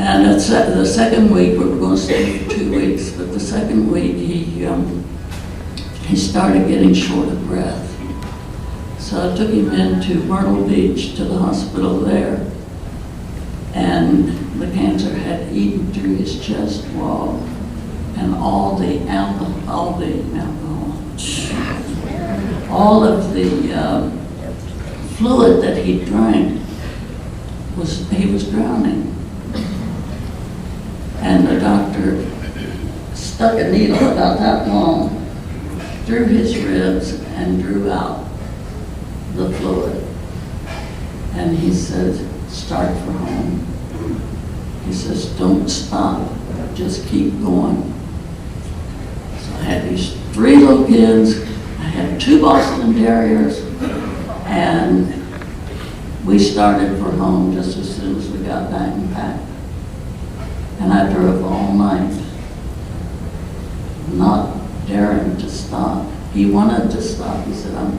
And the second week, we were going to stay for 2 weeks, but the second week he started getting short of breath. So I took him into Myrtle Beach to the hospital there, and the cancer had eaten through his chest wall, and all of the fluid that he drank he was drowning. And the doctor stuck a needle about that long through his ribs and drew out the fluid. And he said, start for home. He says, don't stop, just keep going. So I had these 3 little kids, I had 2 Boston Terriers, and we started for home just as soon as we got back and packed. And I drove all night, not daring to stop. He wanted to stop. He said, I'm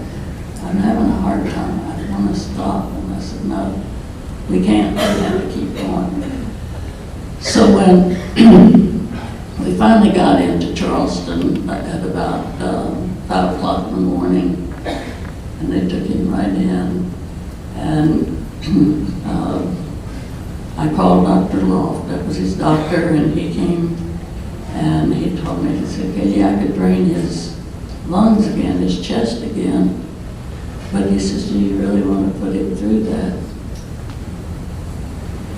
having a hard time. I want to stop. And I said, no, we can't. We have to keep going. So when we finally got into Charleston at about 5 o'clock in the morning, and they took him right in, and I called Dr. Loft, that was his doctor, and he came and he told me, he said, Katie, I could drain his lungs again, his chest again, but he says, do you really want to put him through that?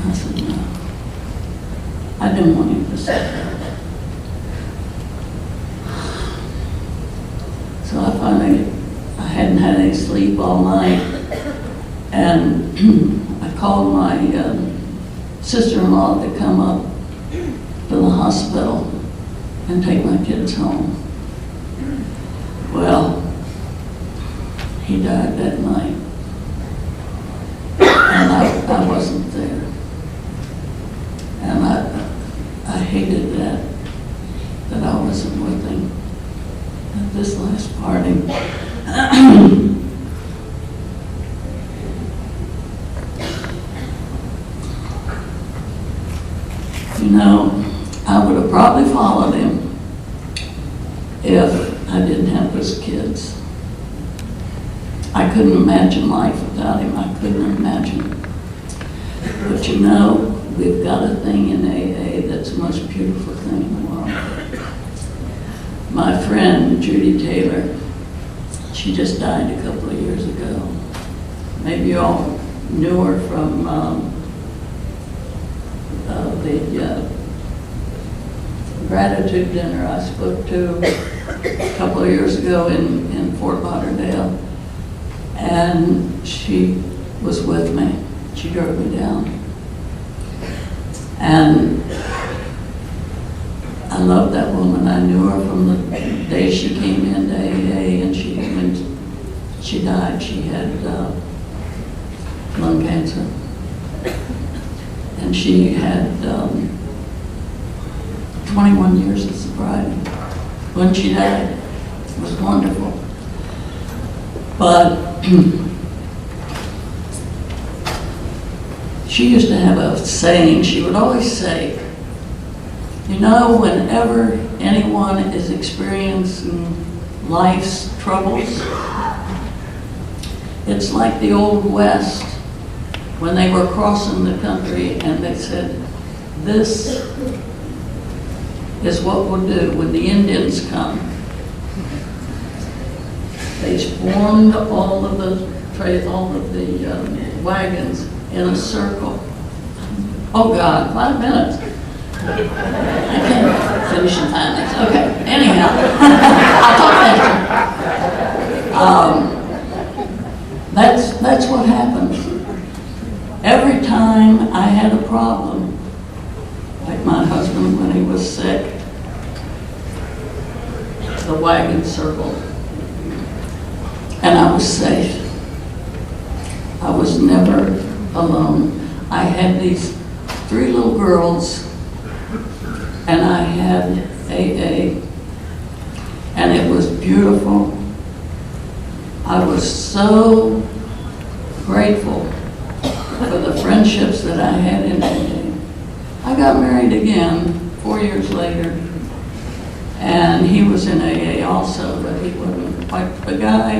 I said, no. I didn't want him to suffer. So I hadn't had any sleep all night, and I called my sister-in-law to come up to the hospital and take my kids home. Well, he died that night, and I wasn't there. And I hated that I wasn't with him at this last party. You know, I would have probably followed him if I didn't have those kids. I couldn't imagine life without him. I couldn't imagine. But you know, we've got a thing in AA that's the most beautiful thing in the world. My friend, Judy Taylor, she just died a couple of years ago. Maybe you all knew her from the gratitude dinner I spoke to a couple of years ago in Fort Lauderdale. And she was with me. She drove me down. And I love that woman. I knew her from the day she came into AA, and when she died, she had lung cancer. And she had 21 years of sobriety when she died. It was wonderful. But she used to have a saying. She would always say, you know, whenever anyone is experiencing life's troubles, it's like the Old West when they were crossing the country and they said, this is what we'll do when the Indians come. They formed all of the wagons in a circle. Oh God, 5 minutes. I can't finish in 5 minutes. Okay, anyhow, I'll talk later. That's what happens. Every time I had a problem, like my husband when he was sick, the wagon circled, and I was safe. I was never alone. I had these 3 little girls, and I had AA, and it was beautiful. I was so grateful for the friendships that I had in AA. I got married again 4 years later, and he was in AA also, but he wasn't quite the guy.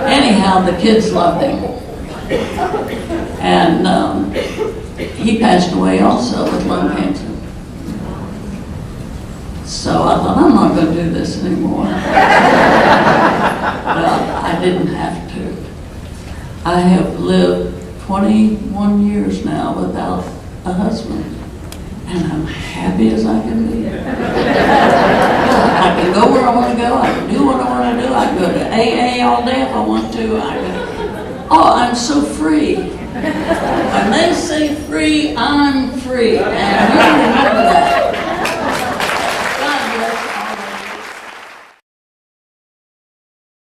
Anyhow, the kids loved him. And he passed away also with lung cancer. So I thought, I'm not going to do this anymore. Well, I didn't have to. I have lived 21 years now without a husband, and I'm happy as I can be. I can go where I want to go. I can do what I want to do. I can go to AA all day if I want to. Oh, I'm so free. When they say free, I'm free. And you remember that.